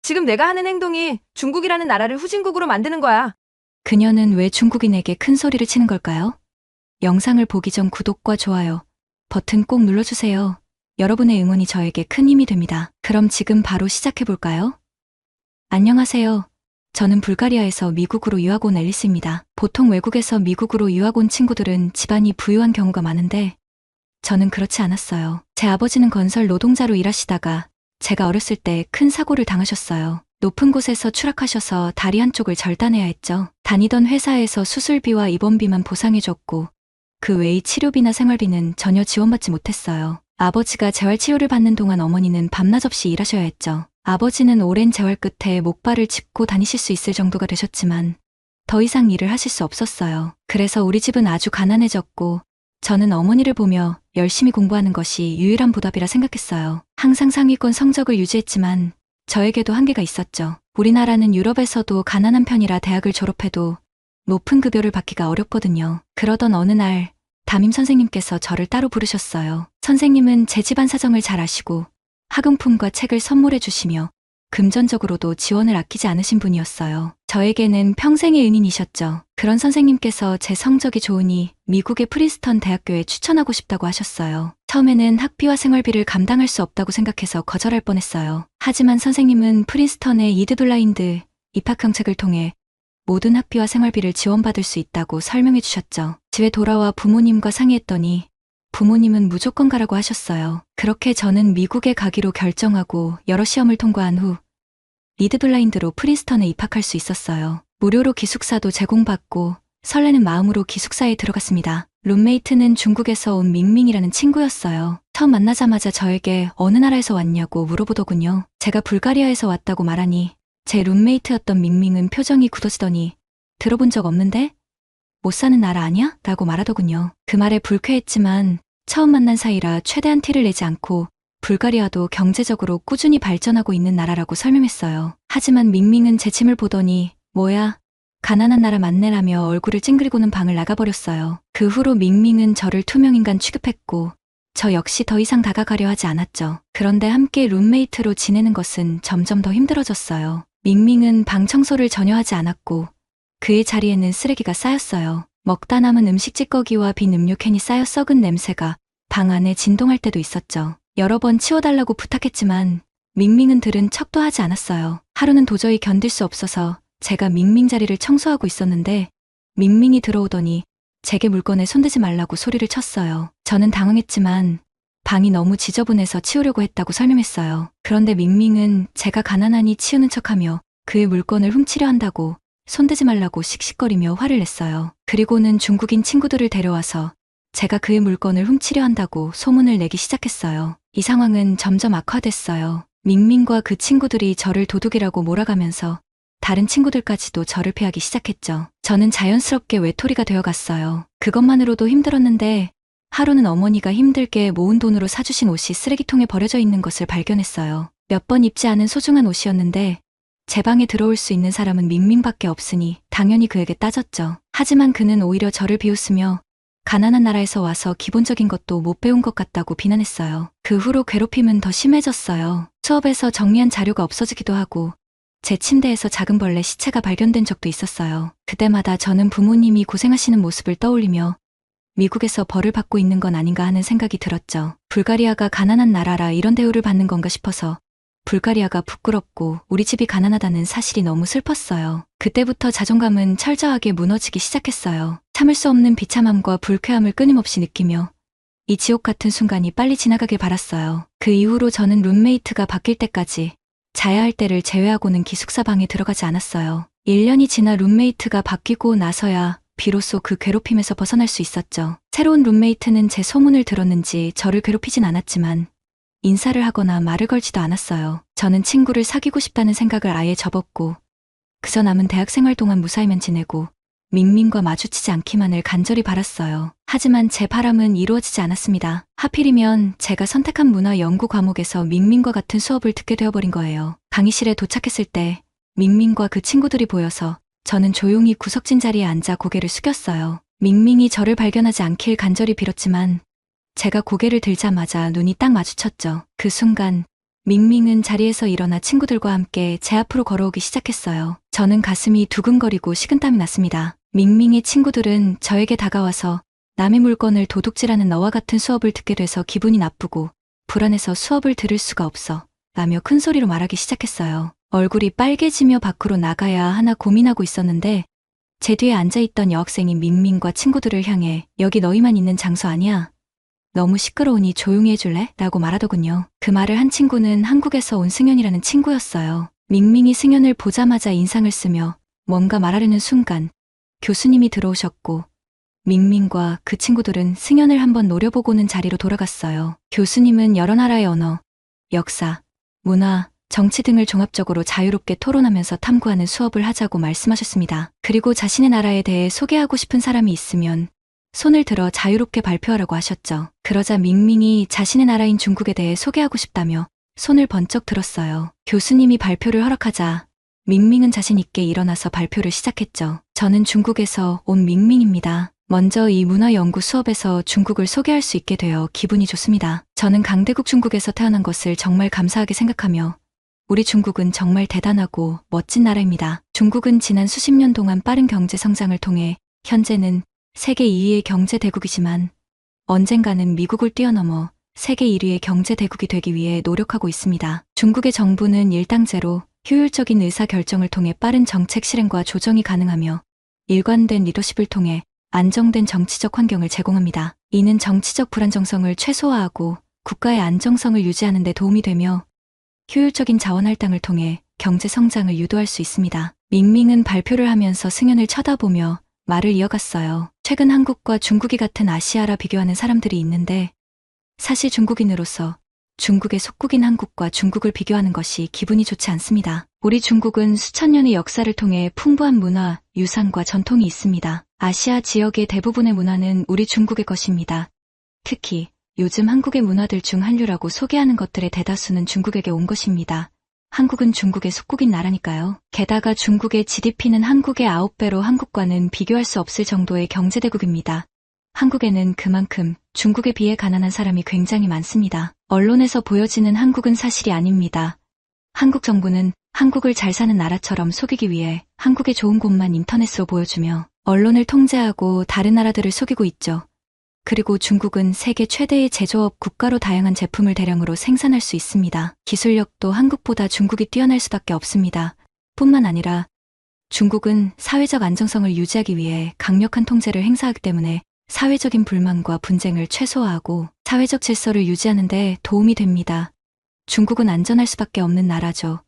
지금 내가 하는 행동이 중국이라는 나라를 후진국으로 만드는 거야. 그녀는 왜 중국인에게 큰 소리를 치는 걸까요? 영상을 보기 전 구독과 좋아요 버튼 꼭 눌러주세요. 여러분의 응원이 저에게 큰 힘이 됩니다. 그럼 지금 바로 시작해볼까요? 안녕하세요. 저는 불가리아에서 미국으로 유학 온 앨리스입니다. 보통 외국에서 미국으로 유학 온 친구들은 집안이 부유한 경우가 많은데 저는 그렇지 않았어요. 제 아버지는 건설 노동자로 일하시다가 제가 어렸을 때 큰 사고를 당하셨어요. 높은 곳에서 추락하셔서 다리 한쪽을 절단해야 했죠. 다니던 회사에서 수술비와 입원비만 보상해줬고 그 외의 치료비나 생활비는 전혀 지원받지 못했어요. 아버지가 재활치료를 받는 동안 어머니는 밤낮 없이 일하셔야 했죠. 아버지는 오랜 재활 끝에 목발을 짚고 다니실 수 있을 정도가 되셨지만 더 이상 일을 하실 수 없었어요. 그래서 우리 집은 아주 가난해졌고 저는 어머니를 보며 열심히 공부하는 것이 유일한 보답이라 생각했어요. 항상 상위권 성적을 유지했지만 저에게도 한계가 있었죠. 우리나라는 유럽에서도 가난한 편이라 대학을 졸업해도 높은 급여를 받기가 어렵거든요. 그러던 어느 날 담임 선생님께서 저를 따로 부르셨어요. 선생님은 제 집안 사정을 잘 아시고 학용품과 책을 선물해 주시며 금전적으로도 지원을 아끼지 않으신 분이었어요. 저에게는 평생의 은인이셨죠. 그런 선생님께서 제 성적이 좋으니 미국의 프린스턴 대학교에 추천하고 싶다고 하셨어요. 처음에는 학비와 생활비를 감당할 수 없다고 생각해서 거절할 뻔했어요. 하지만 선생님은 프린스턴의 이드블라인드 입학경책을 통해 모든 학비와 생활비를 지원받을 수 있다고 설명해 주셨죠. 집에 돌아와 부모님과 상의했더니 부모님은 무조건 가라고 하셨어요. 그렇게 저는 미국에 가기로 결정하고 여러 시험을 통과한 후 리드블라인드로 프린스턴에 입학할 수 있었어요. 무료로 기숙사도 제공받고 설레는 마음으로 기숙사에 들어갔습니다. 룸메이트는 중국에서 온 밍밍이라는 친구였어요. 처음 만나자마자 저에게 어느 나라에서 왔냐고 물어보더군요. 제가 불가리아에서 왔다고 말하니 제 룸메이트였던 밍밍은 표정이 굳어지더니 들어본 적 없는데? 못 사는 나라 아니야? 라고 말하더군요. 그 말에 불쾌했지만 처음 만난 사이라 최대한 티를 내지 않고 불가리아도 경제적으로 꾸준히 발전하고 있는 나라라고 설명했어요. 하지만 밍밍은 제 짐을 보더니 뭐야? 가난한 나라 맞네라며 얼굴을 찡그리고는 방을 나가버렸어요. 그 후로 밍밍은 저를 투명인간 취급했고 저 역시 더 이상 다가가려 하지 않았죠. 그런데 함께 룸메이트로 지내는 것은 점점 더 힘들어졌어요. 밍밍은 방 청소를 전혀 하지 않았고 그의 자리에는 쓰레기가 쌓였어요. 먹다 남은 음식 찌꺼기와 빈 음료캔이 쌓여 썩은 냄새가 방 안에 진동할 때도 있었죠. 여러 번 치워달라고 부탁했지만 밍밍은 들은 척도 하지 않았어요. 하루는 도저히 견딜 수 없어서 제가 밍밍 자리를 청소하고 있었는데 밍밍이 들어오더니 제게 물건에 손대지 말라고 소리를 쳤어요. 저는 당황했지만 방이 너무 지저분해서 치우려고 했다고 설명했어요. 그런데 밍밍은 제가 가난하니 치우는 척하며 그의 물건을 훔치려 한다고 손대지 말라고 씩씩거리며 화를 냈어요. 그리고는 중국인 친구들을 데려와서 제가 그의 물건을 훔치려 한다고 소문을 내기 시작했어요. 이 상황은 점점 악화됐어요. 밍밍과 그 친구들이 저를 도둑이라고 몰아가면서 다른 친구들까지도 저를 패하기 시작했죠. 저는 자연스럽게 외톨이가 되어갔어요. 그것만으로도 힘들었는데 하루는 어머니가 힘들게 모은 돈으로 사주신 옷이 쓰레기통에 버려져 있는 것을 발견했어요. 몇 번 입지 않은 소중한 옷이었는데 제 방에 들어올 수 있는 사람은 밍밍밖에 없으니 당연히 그에게 따졌죠. 하지만 그는 오히려 저를 비웃으며 가난한 나라에서 와서 기본적인 것도 못 배운 것 같다고 비난했어요. 그 후로 괴롭힘은 더 심해졌어요. 수업에서 정리한 자료가 없어지기도 하고 제 침대에서 작은 벌레 시체가 발견된 적도 있었어요. 그때마다 저는 부모님이 고생하시는 모습을 떠올리며 미국에서 벌을 받고 있는 건 아닌가 하는 생각이 들었죠. 불가리아가 가난한 나라라 이런 대우를 받는 건가 싶어서 불가리아가 부끄럽고 우리 집이 가난하다는 사실이 너무 슬펐어요. 그때부터 자존감은 철저하게 무너지기 시작했어요. 참을 수 없는 비참함과 불쾌함을 끊임없이 느끼며 이 지옥 같은 순간이 빨리 지나가길 바랐어요. 그 이후로 저는 룸메이트가 바뀔 때까지 자야 할 때를 제외하고는 기숙사 방에 들어가지 않았어요. 1년이 지나 룸메이트가 바뀌고 나서야 비로소 그 괴롭힘에서 벗어날 수 있었죠. 새로운 룸메이트는 제 소문을 들었는지 저를 괴롭히진 않았지만 인사를 하거나 말을 걸지도 않았어요. 저는 친구를 사귀고 싶다는 생각을 아예 접었고 그저 남은 대학생활 동안 무사히만 지내고 밍밍과 마주치지 않기만을 간절히 바랐어요. 하지만 제 바람은 이루어지지 않았습니다. 하필이면 제가 선택한 문화 연구 과목에서 밍밍과 같은 수업을 듣게 되어버린 거예요. 강의실에 도착했을 때 밍밍과 그 친구들이 보여서 저는 조용히 구석진 자리에 앉아 고개를 숙였어요. 밍밍이 저를 발견하지 않길 간절히 빌었지만 제가 고개를 들자마자 눈이 딱 마주쳤죠. 그 순간 밍밍은 자리에서 일어나 친구들과 함께 제 앞으로 걸어오기 시작했어요. 저는 가슴이 두근거리고 식은땀이 났습니다. 밍밍의 친구들은 저에게 다가와서 남의 물건을 도둑질하는 너와 같은 수업을 듣게 돼서 기분이 나쁘고 불안해서 수업을 들을 수가 없어 라며 큰 소리로 말하기 시작했어요. 얼굴이 빨개지며 밖으로 나가야 하나 고민하고 있었는데 제 뒤에 앉아있던 여학생이 밍밍과 친구들을 향해 여기 너희만 있는 장소 아니야. 너무 시끄러우니 조용히 해줄래? 라고 말하더군요. 그 말을 한 친구는 한국에서 온 승연이라는 친구였어요. 밍밍이 승연을 보자마자 인상을 쓰며 뭔가 말하려는 순간 교수님이 들어오셨고 밍밍과 그 친구들은 승연을 한번 노려보고는 자리로 돌아갔어요. 교수님은 여러 나라의 언어, 역사, 문화, 정치 등을 종합적으로 자유롭게 토론하면서 탐구하는 수업을 하자고 말씀하셨습니다. 그리고 자신의 나라에 대해 소개하고 싶은 사람이 있으면 손을 들어 자유롭게 발표하라고 하셨죠. 그러자 밍밍이 자신의 나라인 중국에 대해 소개하고 싶다며 손을 번쩍 들었어요. 교수님이 발표를 허락하자 밍밍은 자신 있게 일어나서 발표를 시작했죠. 저는 중국에서 온 밍밍입니다. 먼저 이 문화연구 수업에서 중국을 소개할 수 있게 되어 기분이 좋습니다. 저는 강대국 중국에서 태어난 것을 정말 감사하게 생각하며 우리 중국은 정말 대단하고 멋진 나라입니다. 중국은 지난 수십 년 동안 빠른 경제 성장을 통해 현재는 세계 2위의 경제 대국이지만 언젠가는 미국을 뛰어넘어 세계 1위의 경제 대국이 되기 위해 노력하고 있습니다. 중국의 정부는 일당제로 효율적인 의사결정을 통해 빠른 정책 실행과 조정이 가능하며 일관된 리더십을 통해 안정된 정치적 환경을 제공합니다. 이는 정치적 불안정성을 최소화하고 국가의 안정성을 유지하는 데 도움이 되며 효율적인 자원 할당을 통해 경제 성장을 유도할 수 있습니다. 밍밍은 발표를 하면서 승연을 쳐다보며 말을 이어갔어요. 최근 한국과 중국이 같은 아시아라 비교하는 사람들이 있는데 사실 중국인으로서 중국의 속국인 한국과 중국을 비교하는 것이 기분이 좋지 않습니다. 우리 중국은 수천 년의 역사를 통해 풍부한 문화, 유산과 전통이 있습니다. 아시아 지역의 대부분의 문화는 우리 중국의 것입니다. 특히 요즘 한국의 문화들 중 한류라고 소개하는 것들의 대다수는 중국에게 온 것입니다. 한국은 중국의 속국인 나라니까요. 게다가 중국의 GDP는 한국의 9배로 한국과는 비교할 수 없을 정도의 경제대국입니다. 한국에는 그만큼 중국에 비해 가난한 사람이 굉장히 많습니다. 언론에서 보여지는 한국은 사실이 아닙니다. 한국 정부는 한국을 잘 사는 나라처럼 속이기 위해 한국의 좋은 곳만 인터넷으로 보여주며 언론을 통제하고 다른 나라들을 속이고 있죠. 그리고 중국은 세계 최대의 제조업 국가로 다양한 제품을 대량으로 생산할 수 있습니다. 기술력도 한국보다 중국이 뛰어날 수밖에 없습니다. 뿐만 아니라 중국은 사회적 안정성을 유지하기 위해 강력한 통제를 행사하기 때문에 사회적인 불만과 분쟁을 최소화하고 사회적 질서를 유지하는 데 도움이 됩니다. 중국은 안전할 수밖에 없는 나라죠.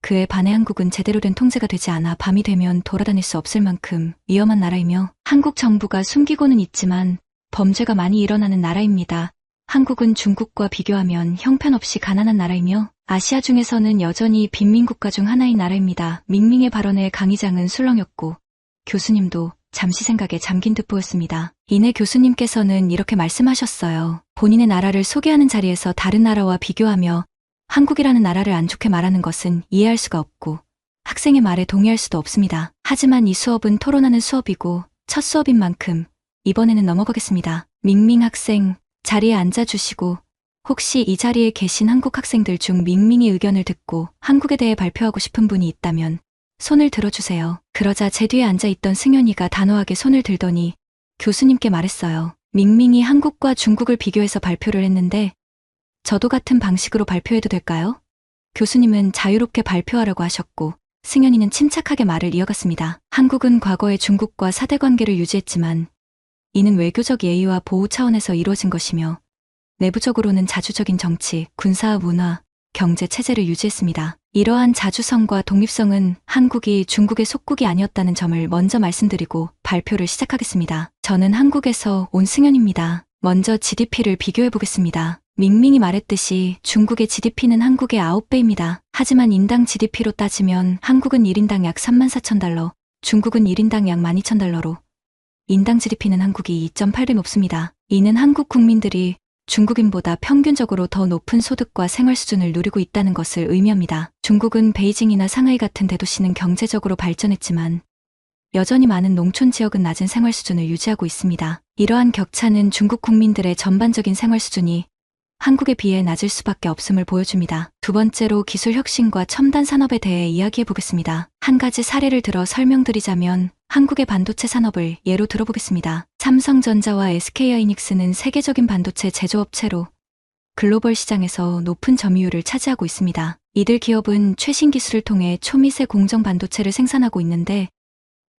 그에 반해 한국은 제대로 된 통제가 되지 않아 밤이 되면 돌아다닐 수 없을 만큼 위험한 나라이며 한국 정부가 숨기고는 있지만 범죄가 많이 일어나는 나라입니다. 한국은 중국과 비교하면 형편없이 가난한 나라이며 아시아 중에서는 여전히 빈민국가 중 하나인 나라입니다. 밍밍의 발언에 강 의장은 술렁였고 교수님도 잠시 생각에 잠긴 듯 보였습니다. 이내 교수님께서는 이렇게 말씀하셨어요. 본인의 나라를 소개하는 자리에서 다른 나라와 비교하며 한국이라는 나라를 안 좋게 말하는 것은 이해할 수가 없고 학생의 말에 동의할 수도 없습니다. 하지만 이 수업은 토론하는 수업이고 첫 수업인 만큼 이번에는 넘어가겠습니다. 밍밍 학생, 자리에 앉아주시고 혹시 이 자리에 계신 한국 학생들 중 밍밍의 의견을 듣고 한국에 대해 발표하고 싶은 분이 있다면 손을 들어주세요. 그러자 제 뒤에 앉아있던 승연이가 단호하게 손을 들더니 교수님께 말했어요. 밍밍이 한국과 중국을 비교해서 발표를 했는데 저도 같은 방식으로 발표해도 될까요? 교수님은 자유롭게 발표하라고 하셨고 승연이는 침착하게 말을 이어갔습니다. 한국은 과거에 중국과 사대 관계를 유지했지만 이는 외교적 예의와 보호 차원에서 이루어진 것이며 내부적으로는 자주적인 정치, 군사, 문화, 경제 체제를 유지했습니다. 이러한 자주성과 독립성은 한국이 중국의 속국이 아니었다는 점을 먼저 말씀드리고 발표를 시작하겠습니다. 저는 한국에서 온 승연입니다. 먼저 GDP를 비교해보겠습니다. 밍밍이 말했듯이 중국의 GDP는 한국의 9배입니다. 하지만 인당 GDP로 따지면 한국은 1인당 약 34,000달러, 중국은 1인당 약 12,000달러로 인당 GDP는 한국이 2.8배 높습니다. 이는 한국 국민들이 중국인보다 평균적으로 더 높은 소득과 생활 수준을 누리고 있다는 것을 의미합니다. 중국은 베이징이나 상하이 같은 대도시는 경제적으로 발전했지만 여전히 많은 농촌 지역은 낮은 생활 수준을 유지하고 있습니다. 이러한 격차는 중국 국민들의 전반적인 생활 수준이 한국에 비해 낮을 수밖에 없음을 보여줍니다. 두 번째로 기술 혁신과 첨단 산업에 대해 이야기해 보겠습니다. 한 가지 사례를 들어 설명드리자면 한국의 반도체 산업을 예로 들어보겠습니다. 삼성전자와 SK하이닉스는 세계적인 반도체 제조업체로 글로벌 시장에서 높은 점유율을 차지하고 있습니다. 이들 기업은 최신 기술을 통해 초미세 공정 반도체를 생산하고 있는데,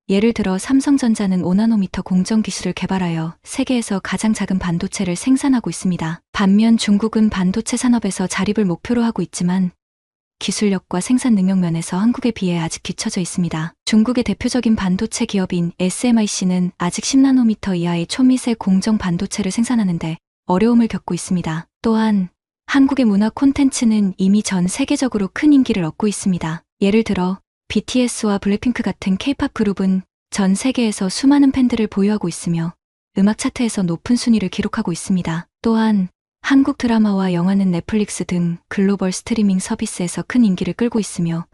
예를 들어 삼성전자는 5나노미터 공정 기술을 개발하여 세계에서 가장 작은 반도체를 생산하고 있습니다. 반면 중국은 반도체 산업에서 자립을 목표로 하고 있지만 기술력과 생산 능력 면에서 한국에 비해 아직 뒤처져 있습니다. 중국의 대표적인 반도체 기업인 SMIC는 아직 10나노미터 이하의 초미세 공정 반도체를 생산하는데 어려움을 겪고 있습니다. 또한 한국의 문화 콘텐츠는 이미 전 세계적으로 큰 인기를 얻고 있습니다. 예를 들어 BTS와 블랙핑크 같은 K-팝 그룹은 전 세계에서 수많은 팬들을 보유하고 있으며 음악 차트에서 높은 순위를 기록하고 있습니다. 또한 한국 드라마와 영화는 넷플릭스 등 글로벌 스트리밍 서비스에서 큰 인기를 끌고 있으며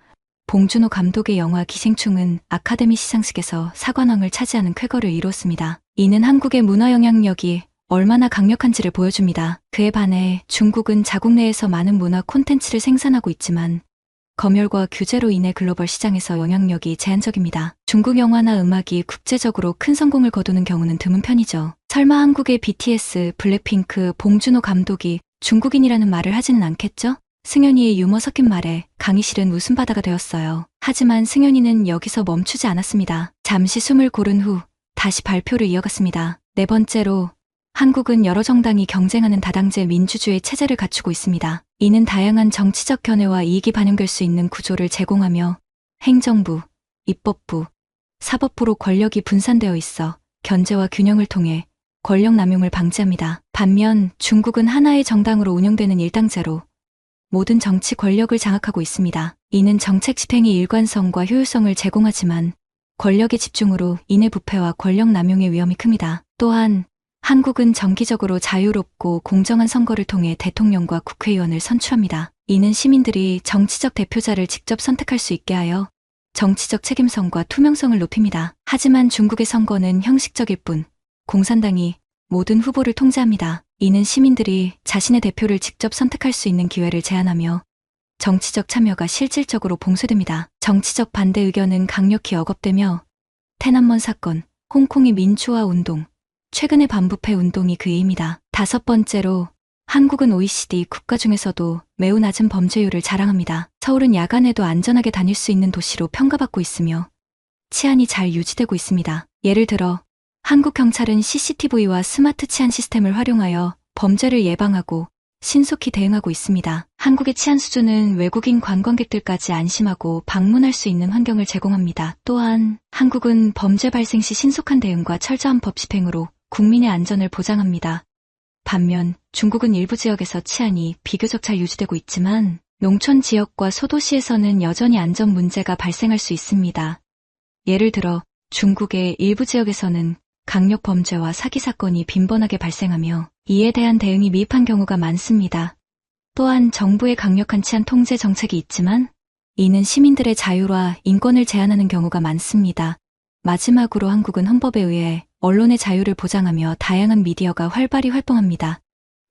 봉준호 감독의 영화 기생충은 아카데미 시상식에서 사관왕을 차지하는 쾌거를 이루었습니다. 이는 한국의 문화 영향력이 얼마나 강력한지를 보여줍니다. 그에 반해 중국은 자국 내에서 많은 문화 콘텐츠를 생산하고 있지만 검열과 규제로 인해 글로벌 시장에서 영향력이 제한적입니다. 중국 영화나 음악이 국제적으로 큰 성공을 거두는 경우는 드문 편이죠. 설마 한국의 BTS, 블랙핑크, 봉준호 감독이 중국인이라는 말을 하지는 않겠죠? 승현이의 유머 섞인 말에 강의실은 웃음바다가 되었어요. 하지만 승현이는 여기서 멈추지 않았습니다. 잠시 숨을 고른 후 다시 발표를 이어갔습니다. 네 번째로, 한국은 여러 정당이 경쟁하는 다당제 민주주의 체제를 갖추고 있습니다. 이는 다양한 정치적 견해와 이익이 반영될 수 있는 구조를 제공하며 행정부, 입법부, 사법부로 권력이 분산되어 있어 견제와 균형을 통해 권력 남용을 방지합니다. 반면 중국은 하나의 정당으로 운영되는 일당제로 모든 정치 권력을 장악하고 있습니다. 이는 정책 집행의 일관성과 효율성을 제공하지만 권력의 집중으로 인해 부패와 권력 남용의 위험이 큽니다. 또한 한국은 정기적으로 자유롭고 공정한 선거를 통해 대통령과 국회의원을 선출합니다. 이는 시민들이 정치적 대표자를 직접 선택할 수 있게 하여 정치적 책임성과 투명성을 높입니다. 하지만 중국의 선거는 형식적일 뿐 공산당이 모든 후보를 통제합니다. 이는 시민들이 자신의 대표를 직접 선택할 수 있는 기회를 제한하며 정치적 참여가 실질적으로 봉쇄됩니다. 정치적 반대 의견은 강력히 억압되며天安門 사건, 홍콩의 민주화 운동, 최근의 반부패 운동이 그 예입니다. 다섯 번째로, 한국은 OECD 국가 중에서도 매우 낮은 범죄율을 자랑합니다. 서울은 야간에도 안전하게 다닐 수 있는 도시로 평가받고 있으며 치안이 잘 유지되고 있습니다. 예를 들어 한국 경찰은 CCTV와 스마트 치안 시스템을 활용하여 범죄를 예방하고 신속히 대응하고 있습니다. 한국의 치안 수준은 외국인 관광객들까지 안심하고 방문할 수 있는 환경을 제공합니다. 또한 한국은 범죄 발생 시 신속한 대응과 철저한 법 집행으로 국민의 안전을 보장합니다. 반면 중국은 일부 지역에서 치안이 비교적 잘 유지되고 있지만 농촌 지역과 소도시에서는 여전히 안전 문제가 발생할 수 있습니다. 예를 들어 중국의 일부 지역에서는 강력 범죄와 사기 사건이 빈번하게 발생하며 이에 대한 대응이 미흡한 경우가 많습니다. 또한 정부의 강력한 치안 통제 정책이 있지만 이는 시민들의 자유와 인권을 제한하는 경우가 많습니다. 마지막으로 한국은 헌법에 의해 언론의 자유를 보장하며 다양한 미디어가 활발히 활동합니다.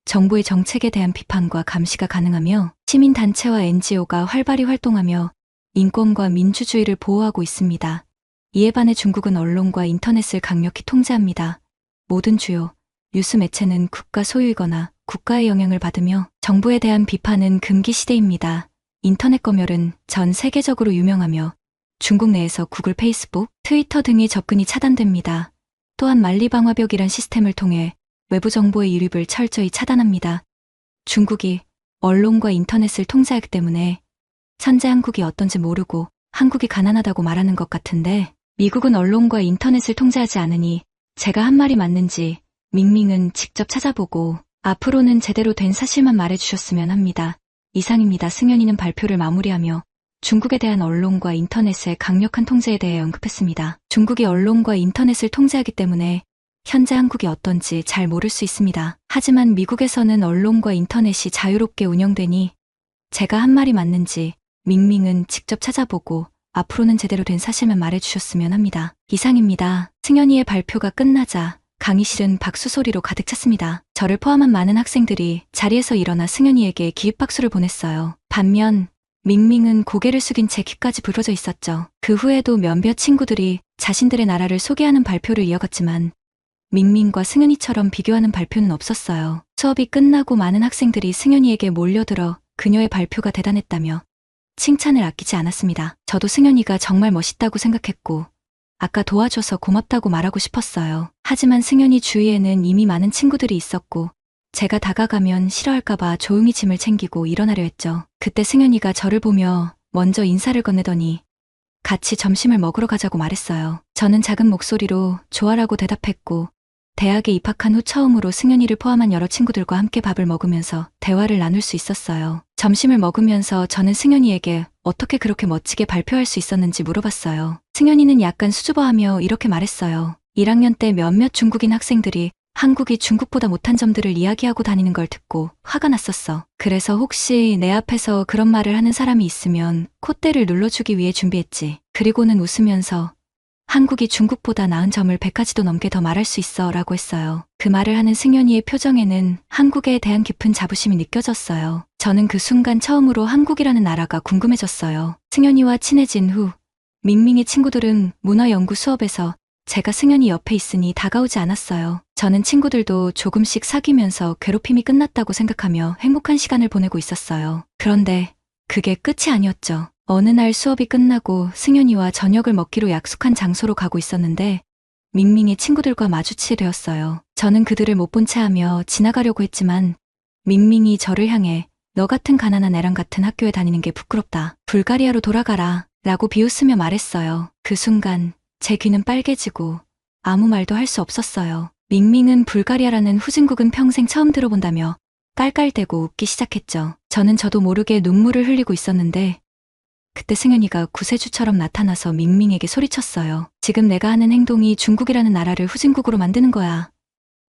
정부의 정책에 대한 비판과 감시가 가능하며 시민단체와 NGO가 활발히 활동하며 인권과 민주주의를 보호하고 있습니다. 이에 반해 중국은 언론과 인터넷을 강력히 통제합니다. 모든 주요 뉴스 매체는 국가 소유이거나 국가의 영향을 받으며 정부에 대한 비판은 금기 시대입니다. 인터넷 검열은 전 세계적으로 유명하며 중국 내에서 구글, 페이스북, 트위터 등의 접근이 차단됩니다. 또한 만리방화벽이란 시스템을 통해 외부 정보의 유입을 철저히 차단합니다. 중국이 언론과 인터넷을 통제하기 때문에 현재 한국이 어떤지 모르고 한국이 가난하다고 말하는 것 같은데 미국은 언론과 인터넷을 통제하지 않으니 제가 한 말이 맞는지 밍밍은 직접 찾아보고 앞으로는 제대로 된 사실만 말해주셨으면 합니다. 이상입니다. 승현이는 발표를 마무리하며 중국에 대한 언론과 인터넷의 강력한 통제에 대해 언급했습니다. 중국이 언론과 인터넷을 통제하기 때문에 현재 한국이 어떤지 잘 모를 수 있습니다. 하지만 미국에서는 언론과 인터넷이 자유롭게 운영되니 제가 한 말이 맞는지 밍밍은 직접 찾아보고 앞으로는 제대로 된 사실만 말해주셨으면 합니다. 이상입니다. 승현이의 발표가 끝나자 강의실은 박수 소리로 가득 찼습니다. 저를 포함한 많은 학생들이 자리에서 일어나 승현이에게 기립박수를 보냈어요. 반면 밍밍은 고개를 숙인 채 귀까지 부러져 있었죠. 그 후에도 몇몇 친구들이 자신들의 나라를 소개하는 발표를 이어갔지만 밍밍과 승현이처럼 비교하는 발표는 없었어요. 수업이 끝나고 많은 학생들이 승현이에게 몰려들어 그녀의 발표가 대단했다며 칭찬을 아끼지 않았습니다. 저도 승현이가 정말 멋있다고 생각했고 아까 도와줘서 고맙다고 말하고 싶었어요. 하지만 승현이 주위에는 이미 많은 친구들이 있었고 제가 다가가면 싫어할까봐 조용히 짐을 챙기고 일어나려 했죠. 그때 승현이가 저를 보며 먼저 인사를 건네더니 같이 점심을 먹으러 가자고 말했어요. 저는 작은 목소리로 좋아라고 대답했고 대학에 입학한 후 처음으로 승현이를 포함한 여러 친구들과 함께 밥을 먹으면서 대화를 나눌 수 있었어요. 점심을 먹으면서 저는 승현이에게 어떻게 그렇게 멋지게 발표할 수 있었는지 물어봤어요. 승현이는 약간 수줍어하며 이렇게 말했어요. 1학년 때 몇몇 중국인 학생들이 한국이 중국보다 못한 점들을 이야기하고 다니는 걸 듣고 화가 났었어. 그래서 혹시 내 앞에서 그런 말을 하는 사람이 있으면 콧대를 눌러주기 위해 준비했지. 그리고는 웃으면서 한국이 중국보다 나은 점을 100가지도 넘게 더 말할 수 있어 라고 했어요. 그 말을 하는 승현이의 표정에는 한국에 대한 깊은 자부심이 느껴졌어요. 저는 그 순간 처음으로 한국이라는 나라가 궁금해졌어요. 승현이와 친해진 후 밍밍의 친구들은 문화연구 수업에서 제가 승현이 옆에 있으니 다가오지 않았어요. 저는 친구들도 조금씩 사귀면서 괴롭힘이 끝났다고 생각하며 행복한 시간을 보내고 있었어요. 그런데 그게 끝이 아니었죠. 어느 날 수업이 끝나고 승현이와 저녁을 먹기로 약속한 장소로 가고 있었는데 밍밍의 친구들과 마주치게 되었어요. 저는 그들을 못 본 채 하며 지나가려고 했지만 밍밍이 저를 향해 너 같은 가난한 애랑 같은 학교에 다니는 게 부끄럽다. 불가리아로 돌아가라 라고 비웃으며 말했어요. 그 순간 제 귀는 빨개지고 아무 말도 할 수 없었어요. 밍밍은 불가리아라는 후진국은 평생 처음 들어본다며 깔깔대고 웃기 시작했죠. 저도 모르게 눈물을 흘리고 있었는데 그때 승현이가 구세주처럼 나타나서 밍밍에게 소리쳤어요. 지금 내가 하는 행동이 중국이라는 나라를 후진국으로 만드는 거야.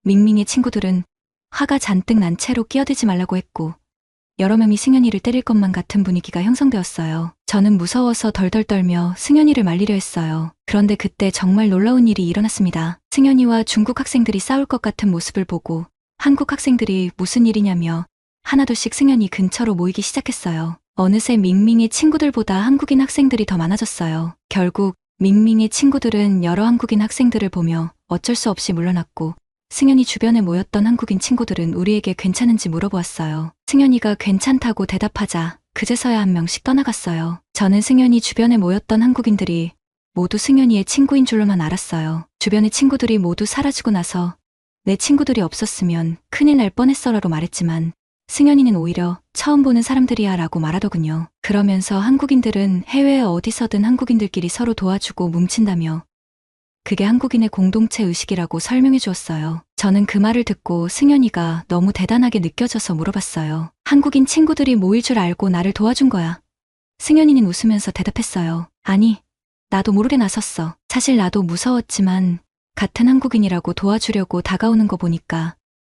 밍밍의 친구들은 화가 잔뜩 난 채로 끼어들지 말라고 했고 여러 명이 승현이를 때릴 것만 같은 분위기가 형성되었어요. 저는 무서워서 덜덜 떨며 승현이를 말리려 했어요. 그런데 그때 정말 놀라운 일이 일어났습니다. 승현이와 중국 학생들이 싸울 것 같은 모습을 보고 한국 학생들이 무슨 일이냐며 하나둘씩 승현이 근처로 모이기 시작했어요. 어느새 밍밍의 친구들보다 한국인 학생들이 더 많아졌어요. 결국 밍밍의 친구들은 여러 한국인 학생들을 보며 어쩔 수 없이 물러났고 승현이 주변에 모였던 한국인 친구들은 우리에게 괜찮은지 물어보았어요. 승현이가 괜찮다고 대답하자 그제서야 한 명씩 떠나갔어요. 저는 승현이 주변에 모였던 한국인들이 모두 승현이의 친구인 줄로만 알았어요. 주변의 친구들이 모두 사라지고 나서 내 친구들이 없었으면 큰일 날 뻔했어라고 말했지만 승현이는 오히려 처음 보는 사람들이야 라고 말하더군요. 그러면서 한국인들은 해외에 어디서든 한국인들끼리 서로 도와주고 뭉친다며 그게 한국인의 공동체 의식이라고 설명해 주었어요. 저는 그 말을 듣고 승현이가 너무 대단하게 느껴져서 물어봤어요. 한국인 친구들이 모일 줄 알고 나를 도와준 거야. 승현이는 웃으면서 대답했어요. 아니, 나도 모르게 나섰어. 사실 나도 무서웠지만 같은 한국인이라고 도와주려고 다가오는 거 보니까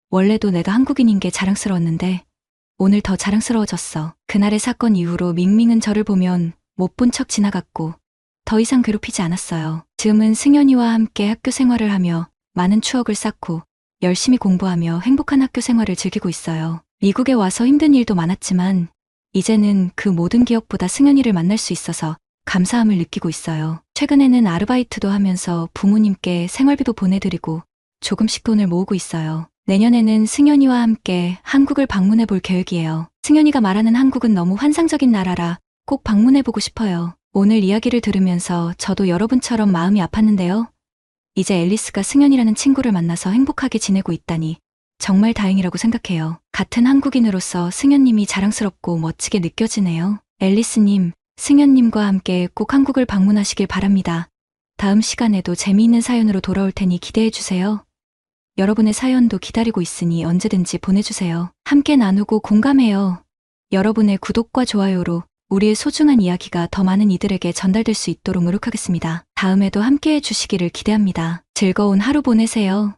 원래도 내가 한국인인 게 자랑스러웠는데 오늘 더 자랑스러워졌어. 그날의 사건 이후로 밍밍은 저를 보면 못 본 척 지나갔고 더 이상 괴롭히지 않았어요. 지금은 승현이와 함께 학교 생활을 하며 많은 추억을 쌓고 열심히 공부하며 행복한 학교 생활을 즐기고 있어요. 미국에 와서 힘든 일도 많았지만 이제는 그 모든 기억보다 승현이를 만날 수 있어서 감사함을 느끼고 있어요. 최근에는 아르바이트도 하면서 부모님께 생활비도 보내드리고 조금씩 돈을 모으고 있어요. 내년에는 승현이와 함께 한국을 방문해 볼 계획이에요. 승현이가 말하는 한국은 너무 환상적인 나라라 꼭 방문해 보고 싶어요. 오늘 이야기를 들으면서 저도 여러분처럼 마음이 아팠는데요. 이제 앨리스가 승현이라는 친구를 만나서 행복하게 지내고 있다니 정말 다행이라고 생각해요. 같은 한국인으로서 승현님이 자랑스럽고 멋지게 느껴지네요. 앨리스님, 승현님과 함께 꼭 한국을 방문하시길 바랍니다. 다음 시간에도 재미있는 사연으로 돌아올 테니 기대해 주세요. 여러분의 사연도 기다리고 있으니 언제든지 보내주세요. 함께 나누고 공감해요. 여러분의 구독과 좋아요로 우리의 소중한 이야기가 더 많은 이들에게 전달될 수 있도록 노력하겠습니다. 다음에도 함께 해주시기를 기대합니다. 즐거운 하루 보내세요.